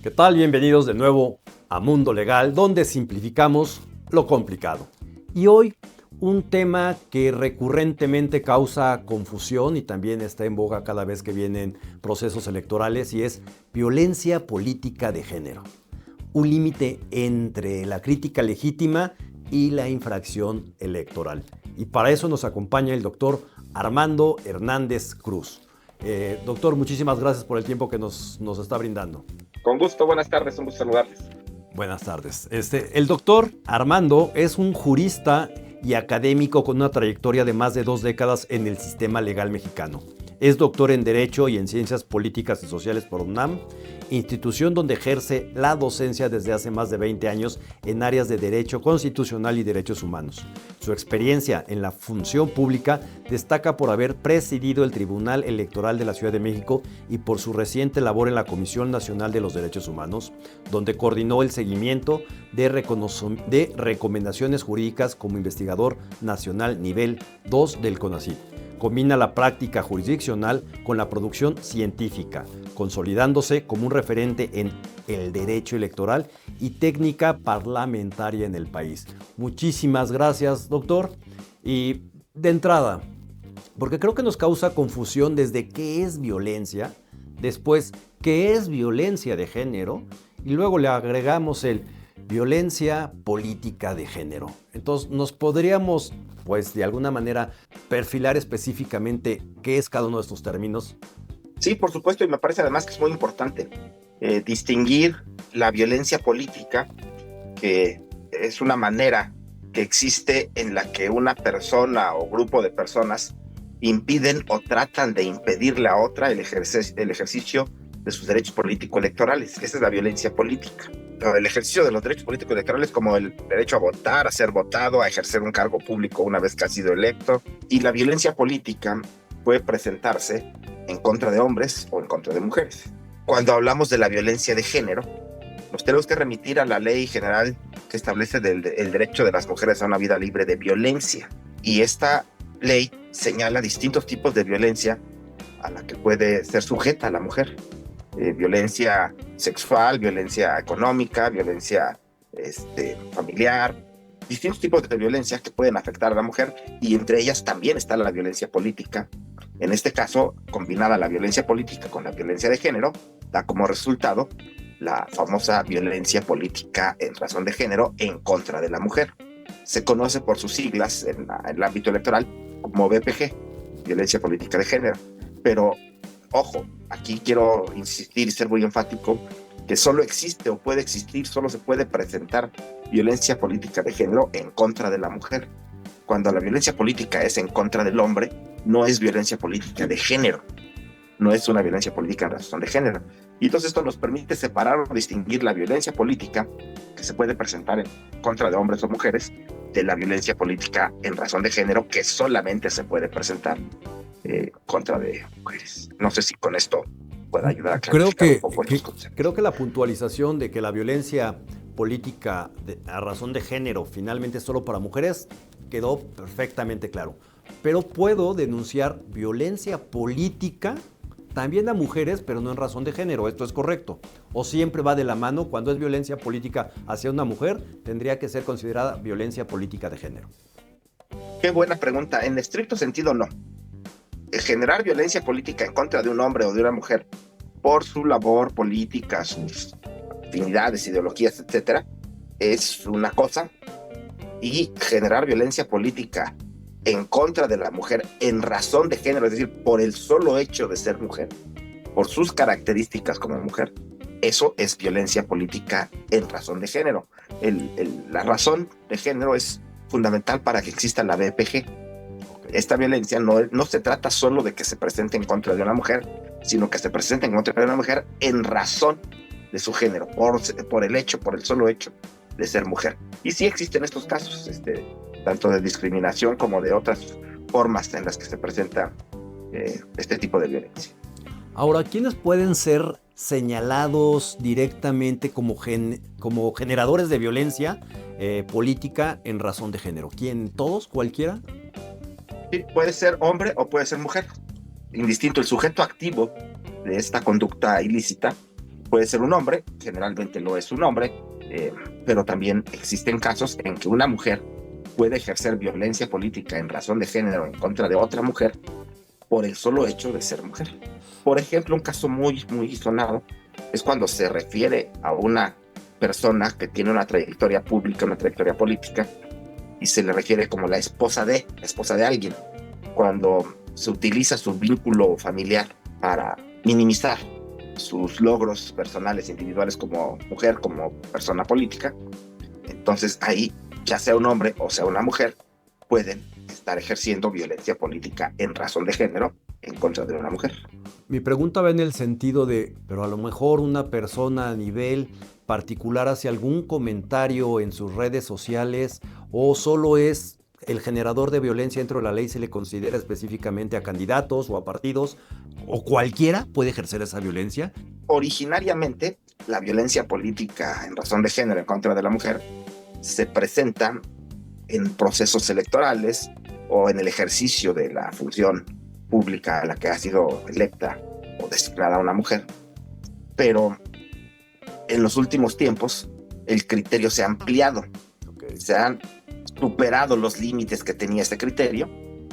¿Qué tal? Bienvenidos de nuevo a Mundo Legal, donde simplificamos lo complicado. Y hoy un tema que recurrentemente causa confusión y también está en boga cada vez que vienen procesos electorales, y es violencia política de género. Un límite entre la crítica legítima y la infracción electoral. Y para eso nos acompaña el doctor Armando Hernández Cruz. Doctor, muchísimas gracias por el tiempo que nos está brindando. Con gusto, buenas tardes, un gusto saludarles. Buenas tardes. El doctor Armando es un jurista y académico con una trayectoria de más de 2 décadas en el sistema legal mexicano. Es doctor en Derecho y en Ciencias Políticas y Sociales por UNAM, institución donde ejerce la docencia desde hace más de 20 años en áreas de Derecho Constitucional y Derechos Humanos. Su experiencia en la función pública destaca por haber presidido el Tribunal Electoral de la Ciudad de México y por su reciente labor en la Comisión Nacional de los Derechos Humanos, donde coordinó el seguimiento de recomendaciones jurídicas como investigador nacional nivel 2 del CONACYT. Combina la práctica jurisdiccional con la producción científica, consolidándose como un referente en el derecho electoral y técnica parlamentaria en el país. Muchísimas gracias, doctor. Y de entrada, porque creo que nos causa confusión desde qué es violencia, después qué es violencia de género y luego le agregamos el violencia política de género. Entonces, nos podríamos, pues, de alguna manera perfilar específicamente qué es cada uno de estos términos. Sí, por supuesto, y me parece además que es muy importante distinguir la violencia política, que es una manera que existe en la que una persona o grupo de personas impiden o tratan de impedirle a otra el ejercicio de sus derechos político-electorales. Esa es la violencia política. El ejercicio de los derechos políticos electorales, como el derecho a votar, a ser votado, a ejercer un cargo público una vez que ha sido electo. Y la violencia política puede presentarse en contra de hombres o en contra de mujeres. Cuando hablamos de la violencia de género, nos tenemos que remitir a la ley general que establece el derecho de las mujeres a una vida libre de violencia. Y esta ley señala distintos tipos de violencia a la que puede ser sujeta la mujer. Violencia sexual, violencia económica, violencia familiar, distintos tipos de violencia que pueden afectar a la mujer, y entre ellas también está la violencia política. En este caso, combinada la violencia política con la violencia de género, da como resultado la famosa violencia política en razón de género en contra de la mujer. Se conoce por sus siglas en el ámbito electoral como VPG, violencia política de género. Pero ojo, aquí quiero insistir y ser muy enfático que solo existe o puede existir, solo se puede presentar violencia política de género en contra de la mujer. Cuando la violencia política es en contra del hombre, no es violencia política de género, no es una violencia política en razón de género. Y entonces esto nos permite separar o distinguir la violencia política que se puede presentar en contra de hombres o mujeres de la violencia política en razón de género que solamente se puede presentar contra de mujeres. No sé si con esto pueda ayudar a clarificar un poco estos conceptos. Creo que la puntualización de que la violencia política a razón de género finalmente es solo para mujeres quedó perfectamente claro. Pero puedo denunciar violencia política también a mujeres, pero no en razón de género. ¿Esto es correcto? ¿O siempre va de la mano? Cuando es violencia política hacia una mujer, tendría que ser considerada violencia política de género? Qué buena pregunta. En estricto sentido, no. Generar violencia política en contra de un hombre o de una mujer por su labor política, sus afinidades, ideologías, etcétera, es una cosa, y generar violencia política en contra de la mujer en razón de género, es decir, por el solo hecho de ser mujer, por sus características como mujer, eso es violencia política en razón de género. La razón de género es fundamental para que exista la VPG. Esta violencia no se trata solo de que se presente en contra de una mujer, sino que se presente en contra de una mujer en razón de su género, por el solo hecho de ser mujer. Y sí existen estos casos, tanto de discriminación como de otras formas en las que se presenta este tipo de violencia. Ahora, ¿quiénes pueden ser señalados directamente como generadores de violencia política en razón de género? ¿Quién? ¿Todos? ¿Cualquiera? Sí, puede ser hombre o puede ser mujer. Indistinto, el sujeto activo de esta conducta ilícita puede ser un hombre, generalmente lo es un hombre, pero también existen casos en que una mujer puede ejercer violencia política en razón de género en contra de otra mujer por el solo hecho de ser mujer. Por ejemplo, un caso muy, muy sonado es cuando se refiere a una persona que tiene una trayectoria pública, una trayectoria política, y se le refiere como la esposa de alguien, cuando se utiliza su vínculo familiar para minimizar sus logros personales, individuales como mujer, como persona política. Entonces ahí, ya sea un hombre o sea una mujer, pueden estar ejerciendo violencia política en razón de género en contra de una mujer. Mi pregunta va en el sentido de, pero a lo mejor una persona a nivel particular hace algún comentario en sus redes sociales o solo es el generador de violencia dentro de la ley, se le considera específicamente a candidatos o a partidos, o cualquiera puede ejercer esa violencia. Originariamente, la violencia política en razón de género en contra de la mujer se presenta en procesos electorales o en el ejercicio de la función pública a la que ha sido electa o designada una mujer. Pero en los últimos tiempos el criterio se ha ampliado. Se han superado los límites que tenía este criterio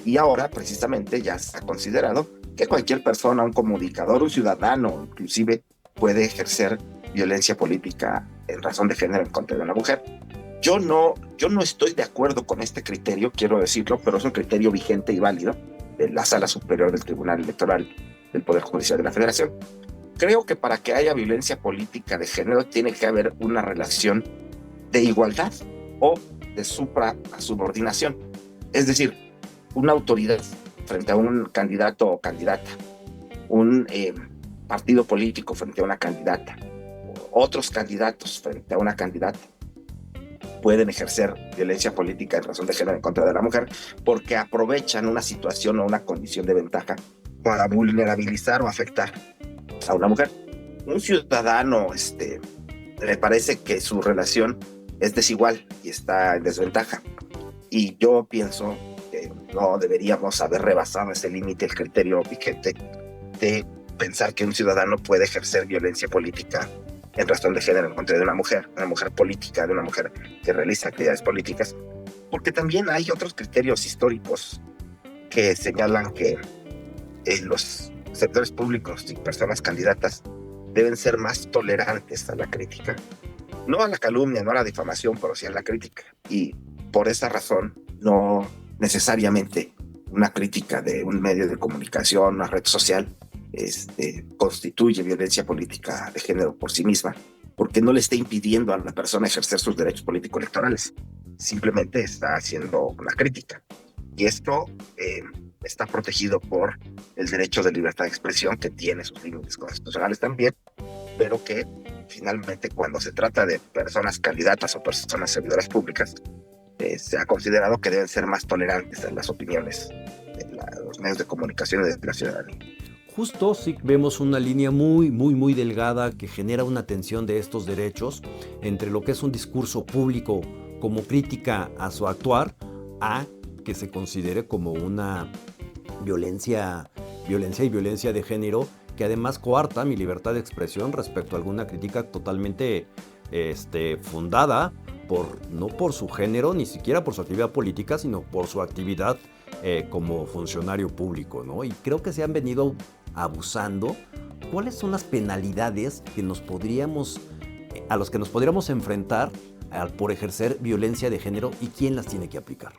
y ahora precisamente ya se ha considerado que cualquier persona, un comunicador, un ciudadano, inclusive puede ejercer violencia política en razón de género en contra de una mujer. Yo no estoy de acuerdo con este criterio, quiero decirlo, pero es un criterio vigente y válido de la Sala Superior del Tribunal Electoral del Poder Judicial de la Federación. Creo que para que haya violencia política de género tiene que haber una relación de igualdad o de supra a subordinación. Es decir, una autoridad frente a un candidato o candidata, un partido político frente a una candidata, otros candidatos frente a una candidata, pueden ejercer violencia política en razón de género en contra de la mujer porque aprovechan una situación o una condición de ventaja para vulnerabilizar o afectar a una mujer. Un ciudadano le parece que su relación es desigual y está en desventaja. Y yo pienso que no deberíamos haber rebasado ese límite, el criterio vigente de pensar que un ciudadano puede ejercer violencia política en razón de género en contra de una mujer política, de una mujer que realiza actividades políticas, porque también hay otros criterios históricos que señalan que los sectores públicos y personas candidatas deben ser más tolerantes a la crítica, no a la calumnia, no a la difamación, pero sí a la crítica. Y por esa razón, no necesariamente una crítica de un medio de comunicación, una red social, constituye violencia política de género por sí misma, porque no le está impidiendo a la persona ejercer sus derechos político-electorales. Simplemente está haciendo una crítica. Y esto está protegido por el derecho de libertad de expresión, que tiene sus límites constitucionales también, pero que finalmente cuando se trata de personas candidatas o personas servidoras públicas, se ha considerado que deben ser más tolerantes en las opiniones de los medios de comunicación y de la ciudadanía. Justo sí vemos una línea muy, muy, muy delgada que genera una tensión de estos derechos entre lo que es un discurso público como crítica a su actuar a que se considere como una violencia de género que además coarta mi libertad de expresión respecto a alguna crítica totalmente fundada no por su género, ni siquiera por su actividad política, sino por su actividad como funcionario público, ¿no? Y creo que se han venido abusando. ¿Cuáles son las penalidades a los que nos podríamos enfrentar por ejercer violencia de género y quién las tiene que aplicar?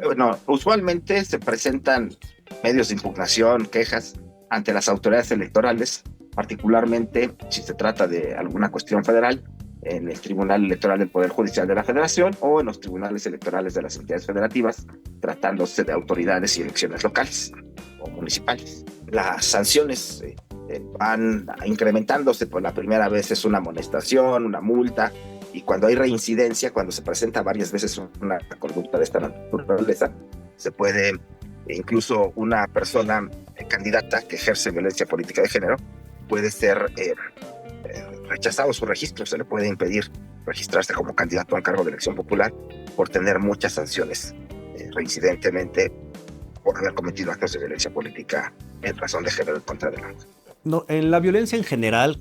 Bueno, usualmente se presentan medios de impugnación, quejas ante las autoridades electorales, particularmente si se trata de alguna cuestión federal, en el Tribunal Electoral del Poder Judicial de la Federación o en los tribunales electorales de las entidades federativas, tratándose de autoridades y elecciones locales o municipales. Las sanciones van incrementándose. Por la primera vez es una amonestación, una multa, y cuando hay reincidencia, cuando se presenta varias veces una conducta de esta naturaleza, se puede, incluso una persona candidata que ejerce violencia política de género, puede ser rechazado su registro, se le puede impedir registrarse como candidato a un cargo de elección popular por tener muchas sanciones reincidentemente por haber cometido actos de violencia política en razón de género en contra de la mujer. No, en la violencia en general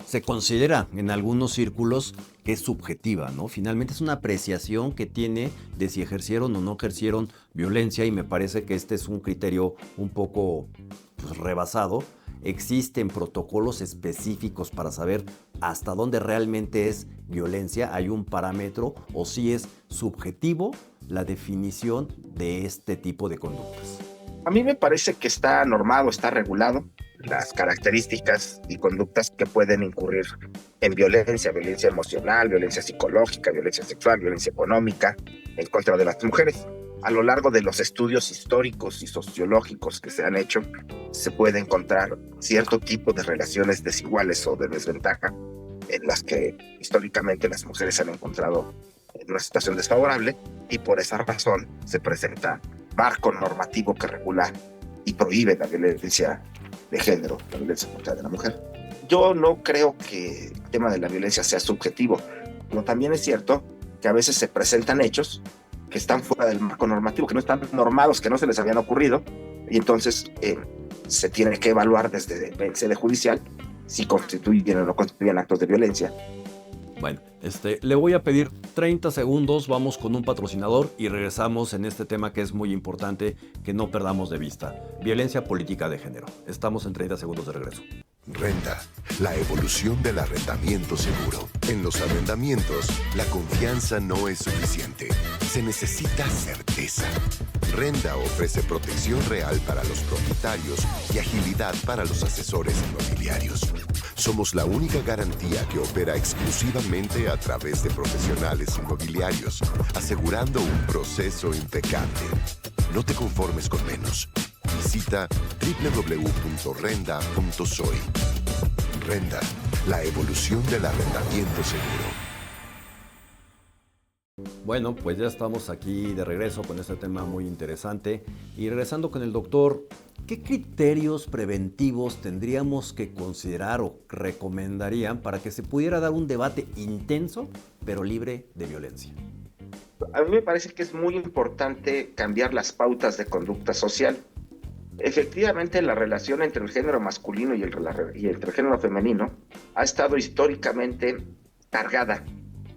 se considera en algunos círculos que es subjetiva, ¿no? Finalmente es una apreciación que tiene de si ejercieron o no ejercieron violencia, y me parece que este es un criterio un poco, pues, rebasado. Existen protocolos específicos para saber hasta dónde realmente es violencia. Hay un parámetro, o si es subjetivo la definición de este tipo de conductas. A mí me parece que está normado, está regulado las características y conductas que pueden incurrir en violencia, violencia emocional, violencia psicológica, violencia sexual, violencia económica en contra de las mujeres. A lo largo de los estudios históricos y sociológicos que se han hecho, se puede encontrar cierto tipo de relaciones desiguales o de desventaja en las que históricamente las mujeres se han encontrado en una situación desfavorable, y por esa razón se presenta marco normativo que regula y prohíbe la violencia de género, la violencia contra la mujer. Yo no creo que el tema de la violencia sea subjetivo, pero también es cierto que a veces se presentan hechos que están fuera del marco normativo, que no están normados, que no se les habían ocurrido, y entonces se tiene que evaluar desde el sede judicial si constituyen o no constituyen actos de violencia. Bueno, le voy a pedir 30 segundos, vamos con un patrocinador y regresamos en este tema que es muy importante que no perdamos de vista. Violencia política de género. Estamos en 30 segundos de regreso. Renda, la evolución del arrendamiento seguro. En los arrendamientos, la confianza no es suficiente. Se necesita certeza. Renda ofrece protección real para los propietarios y agilidad para los asesores inmobiliarios. Somos la única garantía que opera exclusivamente a través de profesionales inmobiliarios, asegurando un proceso impecable. No te conformes con menos. Visita www.renda.soy. Renda, la evolución del arrendamiento seguro. Bueno, pues ya estamos aquí de regreso con este tema muy interesante. Y regresando con el doctor, ¿qué criterios preventivos tendríamos que considerar o recomendarían para que se pudiera dar un debate intenso, pero libre de violencia? A mí me parece que es muy importante cambiar las pautas de conducta social. Efectivamente, la relación entre el género masculino y entre el género femenino ha estado históricamente cargada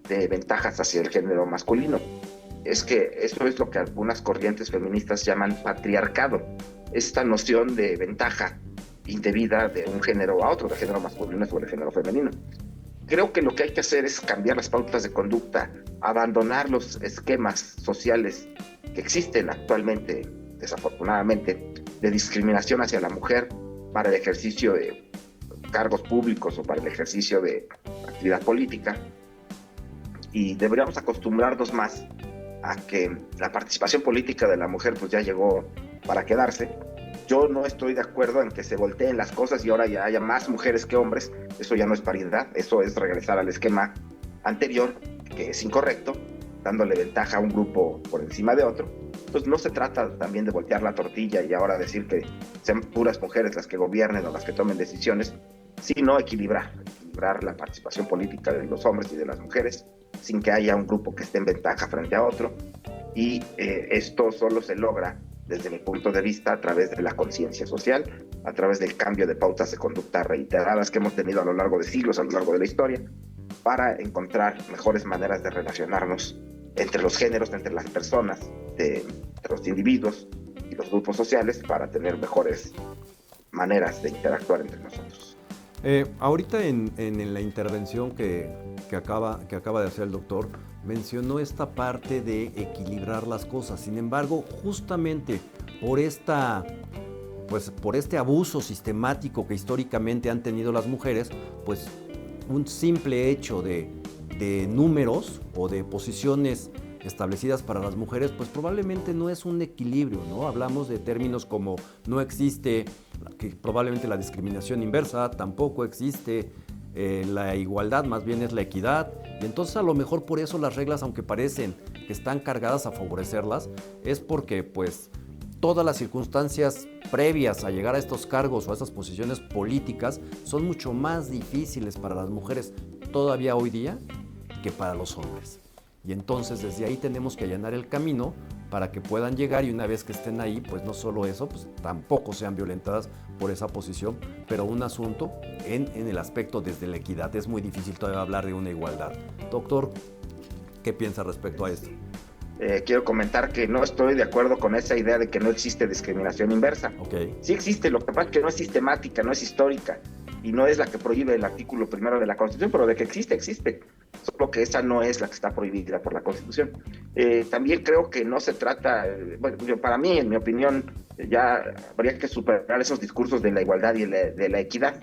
de ventajas hacia el género masculino. Es que eso es lo que algunas corrientes feministas llaman patriarcado, esta noción de ventaja indebida de un género a otro, de género masculino sobre el género femenino. Creo que lo que hay que hacer es cambiar las pautas de conducta, abandonar los esquemas sociales que existen actualmente, desafortunadamente, de discriminación hacia la mujer para el ejercicio de cargos públicos o para el ejercicio de actividad política, y deberíamos acostumbrarnos más a que la participación política de la mujer pues ya llegó para quedarse. Yo no estoy de acuerdo en que se volteen las cosas y ahora ya haya más mujeres que hombres. Eso ya no es paridad, eso es regresar al esquema anterior, que es incorrecto, dándole ventaja a un grupo por encima de otro. Entonces no se trata también de voltear la tortilla y ahora decir que sean puras mujeres las que gobiernen o las que tomen decisiones, sino equilibrar la participación política de los hombres y de las mujeres sin que haya un grupo que esté en ventaja frente a otro. Y esto solo se logra, desde mi punto de vista, a través de la conciencia social, a través del cambio de pautas de conducta reiteradas que hemos tenido a lo largo de siglos, a lo largo de la historia, para encontrar mejores maneras de relacionarnos entre los géneros, entre las personas, entre los individuos y los grupos sociales, para tener mejores maneras de interactuar entre nosotros. Ahorita en la intervención que acaba de hacer el doctor, mencionó esta parte de equilibrar las cosas. Sin embargo, justamente por este abuso sistemático que históricamente han tenido las mujeres, pues un simple hecho de números o de posiciones establecidas para las mujeres, pues probablemente no es un equilibrio, ¿no? Hablamos de términos como no existe probablemente la discriminación inversa, tampoco existe la igualdad, más bien es la equidad, y entonces a lo mejor por eso las reglas, aunque parecen que están cargadas a favorecerlas, es porque pues todas las circunstancias previas a llegar a estos cargos o a estas posiciones políticas son mucho más difíciles para las mujeres todavía hoy día que para los hombres. Y entonces desde ahí tenemos que allanar el camino para que puedan llegar y una vez que estén ahí, pues no solo eso, pues tampoco sean violentadas por esa posición, pero un asunto en el aspecto desde la equidad. Es muy difícil todavía hablar de una igualdad. Doctor, ¿qué piensa respecto a esto? Quiero comentar que no estoy de acuerdo con esa idea de que no existe discriminación inversa. Okay. Sí existe, lo que pasa es que no es sistemática, no es histórica y no es la que prohíbe el artículo 1 de la Constitución, pero de que existe, existe. Solo que esa no es la que está prohibida por la Constitución. También creo que no se trata, bueno, para mí, en mi opinión, ya habría que superar esos discursos de la igualdad y de la equidad.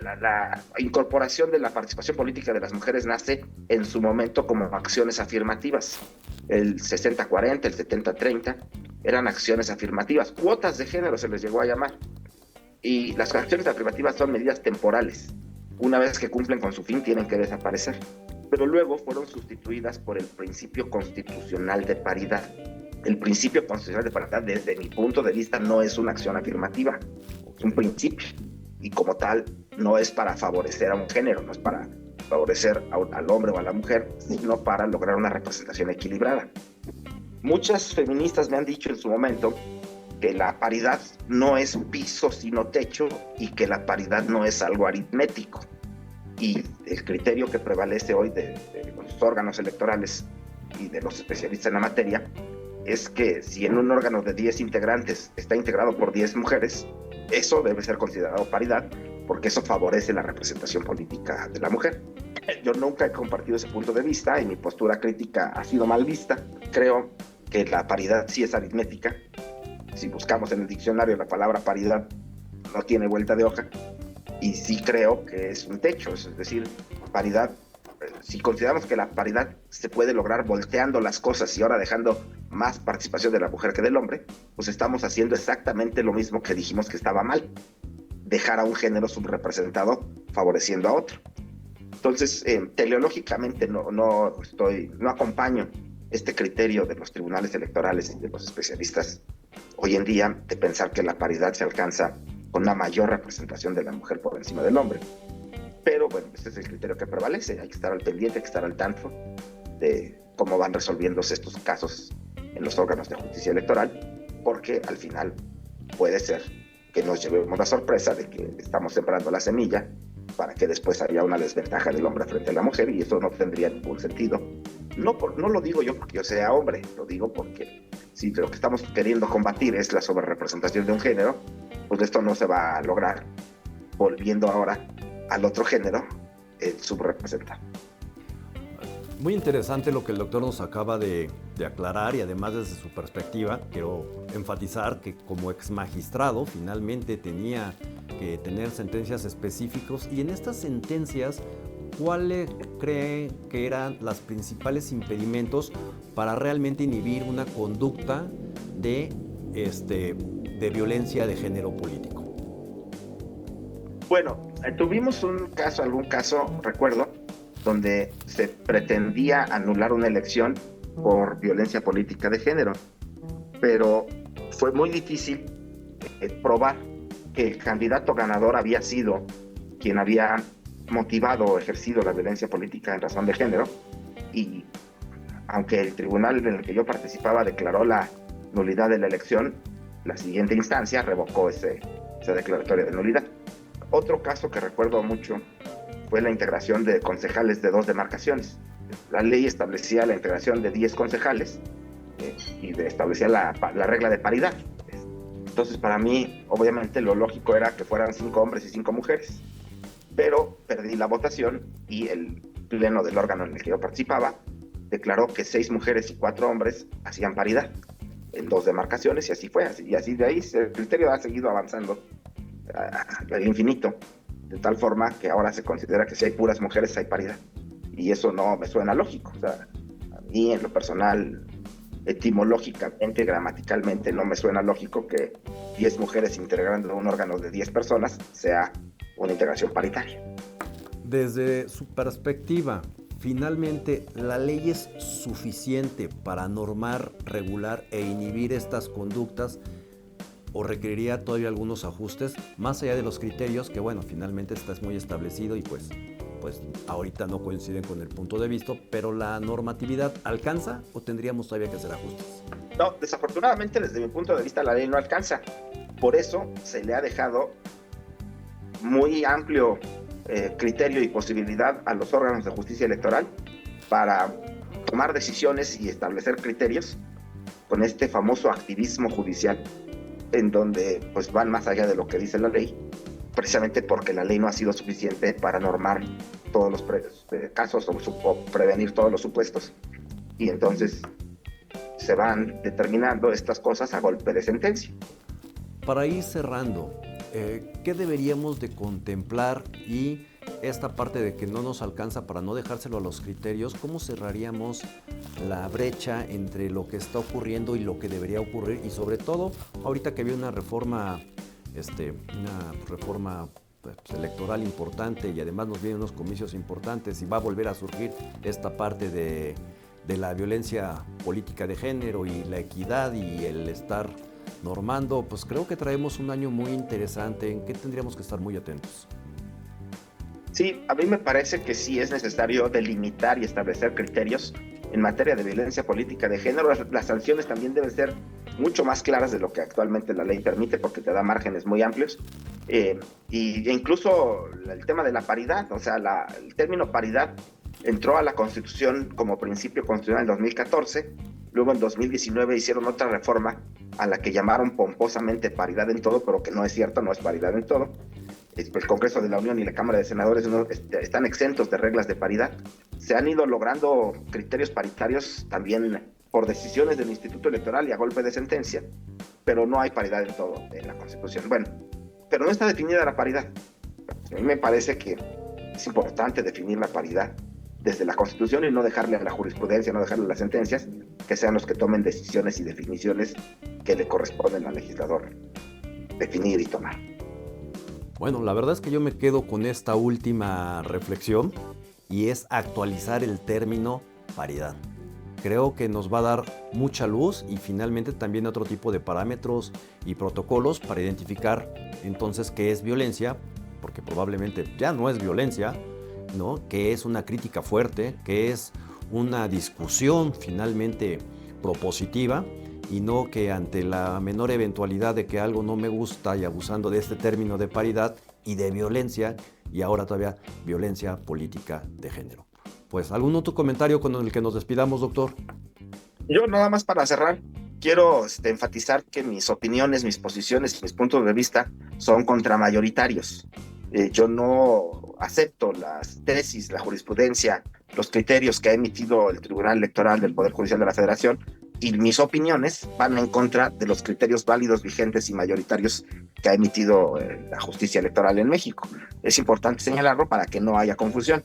La incorporación de la participación política de las mujeres nace en su momento como acciones afirmativas. El 60-40, el 70-30 eran acciones afirmativas, cuotas de género se les llegó a llamar. Y las acciones afirmativas son medidas temporales. Una vez que cumplen con su fin tienen que desaparecer. Pero luego fueron sustituidas por el principio constitucional de paridad. El principio constitucional de paridad, desde mi punto de vista, no es una acción afirmativa, es un principio. Y como tal, no es para favorecer a un género, no es para favorecer al hombre o a la mujer, sino para lograr una representación equilibrada. Muchas feministas me han dicho en su momento que la paridad no es piso sino techo y que la paridad no es algo aritmético. Y el criterio que prevalece hoy de los órganos electorales y de los especialistas en la materia es que si en un órgano de 10 integrantes está integrado por 10 mujeres, eso debe ser considerado paridad, porque eso favorece la representación política de la mujer. Yo nunca he compartido ese punto de vista y mi postura crítica ha sido mal vista. Creo que la paridad sí es aritmética. Si buscamos en el diccionario la palabra paridad, no tiene vuelta de hoja. Y sí creo que es un techo, es decir, paridad. Si consideramos que la paridad se puede lograr volteando las cosas y ahora dejando más participación de la mujer que del hombre, pues estamos haciendo exactamente lo mismo que dijimos que estaba mal, dejar a un género subrepresentado favoreciendo a otro. Entonces, teleológicamente no acompaño este criterio de los tribunales electorales y de los especialistas hoy en día de pensar que la paridad se alcanza con una mayor representación de la mujer por encima del hombre. Pero bueno, este es el criterio que prevalece, hay que estar al pendiente, hay que estar al tanto de cómo van resolviéndose estos casos en los órganos de justicia electoral, porque al final puede ser que nos llevemos la sorpresa de que estamos sembrando la semilla para que después haya una desventaja del hombre frente a la mujer, y eso no tendría ningún sentido. No lo digo yo porque yo sea hombre, lo digo porque si lo que estamos queriendo combatir es la sobrerepresentación de un género, pues esto no se va a lograr volviendo ahora al otro género subrepresentado. Muy interesante lo que el doctor nos acaba de aclarar, y además desde su perspectiva quiero enfatizar que como ex magistrado finalmente tenía que tener sentencias específicas, y en estas sentencias, ¿cuáles cree que eran los principales impedimentos para realmente inhibir una conducta de violencia de género político? Bueno, tuvimos algún caso, recuerdo, donde se pretendía anular una elección por violencia política de género, pero fue muy difícil probar que el candidato ganador había sido quien había motivado o ejercido la violencia política en razón de género, y aunque el tribunal en el que yo participaba declaró la nulidad de la elección, la siguiente instancia revocó esa declaratoria de nulidad. Otro caso que recuerdo mucho fue la integración de concejales de 2 demarcaciones. La ley establecía la integración de 10 concejales y establecía la regla de paridad. Entonces, para mí, obviamente, lo lógico era que fueran 5 hombres y 5 mujeres. Pero perdí la votación y el pleno del órgano en el que yo participaba declaró que 6 mujeres y 4 hombres hacían paridad en 2 demarcaciones, y así fue. Y así de ahí el criterio ha seguido avanzando al infinito, de tal forma que ahora se considera que si hay puras mujeres hay paridad, y eso no me suena lógico. O sea, a mí en lo personal, etimológicamente, gramaticalmente, no me suena lógico que 10 mujeres integrando un órgano de 10 personas sea una integración paritaria. Desde su perspectiva, finalmente, ¿la ley es suficiente para normar, regular e inhibir estas conductas, o requeriría todavía algunos ajustes, más allá de los criterios que, bueno, finalmente está muy establecido y pues ahorita no coinciden con el punto de vista, pero la normatividad alcanza o tendríamos todavía que hacer ajustes? No, desafortunadamente desde mi punto de vista la ley no alcanza. Por eso se le ha dejado muy amplio criterio y posibilidad a los órganos de justicia electoral para tomar decisiones y establecer criterios con este famoso activismo judicial, en donde pues van más allá de lo que dice la ley, precisamente porque la ley no ha sido suficiente para normar todos los casos o prevenir todos los supuestos, y entonces se van determinando estas cosas a golpe de sentencia. Para ir cerrando, ¿qué deberíamos de contemplar? Y esta parte de que no nos alcanza para no dejárselo a los criterios, ¿cómo cerraríamos la brecha entre lo que está ocurriendo y lo que debería ocurrir? Y sobre todo, ahorita que viene una reforma pues, electoral importante, y además nos vienen unos comicios importantes y va a volver a surgir esta parte de la violencia política de género y la equidad y el estar normando, pues creo que traemos un año muy interesante en que tendríamos que estar muy atentos. Sí, a mí me parece que sí es necesario delimitar y establecer criterios en materia de violencia política de género. Las sanciones también deben ser mucho más claras de lo que actualmente la ley permite, porque te da márgenes muy amplios. E incluso el tema de la paridad, o sea, el término paridad entró a la Constitución como principio constitucional en 2014, luego en 2019 hicieron otra reforma a la que llamaron pomposamente paridad en todo, pero que no es cierto, no es paridad en todo. El Congreso de la Unión y la Cámara de Senadores están exentos de reglas de paridad. Se han ido logrando criterios paritarios también por decisiones del Instituto Electoral y a golpe de sentencia, pero no hay paridad en todo en la Constitución. Bueno, pero no está definida la paridad. A mí me parece que es importante definir la paridad desde la Constitución y no dejarle a la jurisprudencia, no dejarle a las sentencias, que sean los que tomen decisiones y definiciones que le corresponden al legislador definir y tomar. Bueno, la verdad es que yo me quedo con esta última reflexión, y es actualizar el término paridad. Creo que nos va a dar mucha luz y finalmente también otro tipo de parámetros y protocolos para identificar entonces qué es violencia, porque probablemente ya no es violencia, ¿no? Que es una crítica fuerte, que es una discusión finalmente propositiva, y no que ante la menor eventualidad de que algo no me gusta y abusando de este término de paridad y de violencia, y ahora todavía violencia política de género. Pues, ¿algún otro comentario con el que nos despidamos, doctor? Yo nada más para cerrar, quiero enfatizar que mis opiniones, mis posiciones, mis puntos de vista son contramayoritarios. Yo no acepto las tesis, la jurisprudencia, los criterios que ha emitido el Tribunal Electoral del Poder Judicial de la Federación, y mis opiniones van en contra de los criterios válidos, vigentes y mayoritarios que ha emitido la justicia electoral en México. Es importante señalarlo para que no haya confusión.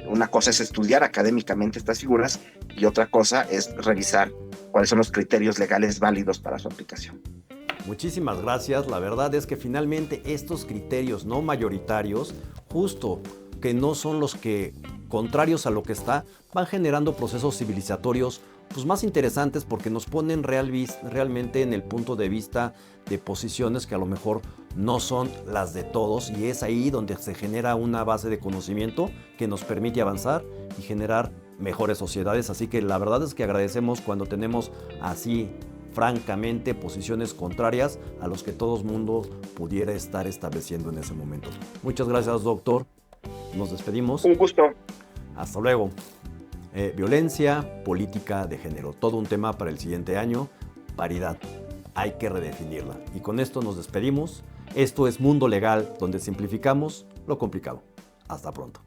Una cosa es estudiar académicamente estas figuras y otra cosa es revisar cuáles son los criterios legales válidos para su aplicación. Muchísimas gracias. La verdad es que finalmente estos criterios no mayoritarios, justo que no son los que, contrarios a lo que está, van generando procesos civilizatorios pues más interesantes, porque nos ponen realmente en el punto de vista de posiciones que a lo mejor no son las de todos, y es ahí donde se genera una base de conocimiento que nos permite avanzar y generar mejores sociedades. Así que la verdad es que agradecemos cuando tenemos así francamente posiciones contrarias a los que todo el mundo pudiera estar estableciendo en ese momento. Muchas gracias, doctor. Nos despedimos. Un gusto. Hasta luego. Violencia política de género, todo un tema para el siguiente año. Paridad, hay que redefinirla. Y con esto nos despedimos. Esto es Mundo Legal, donde simplificamos lo complicado. Hasta pronto.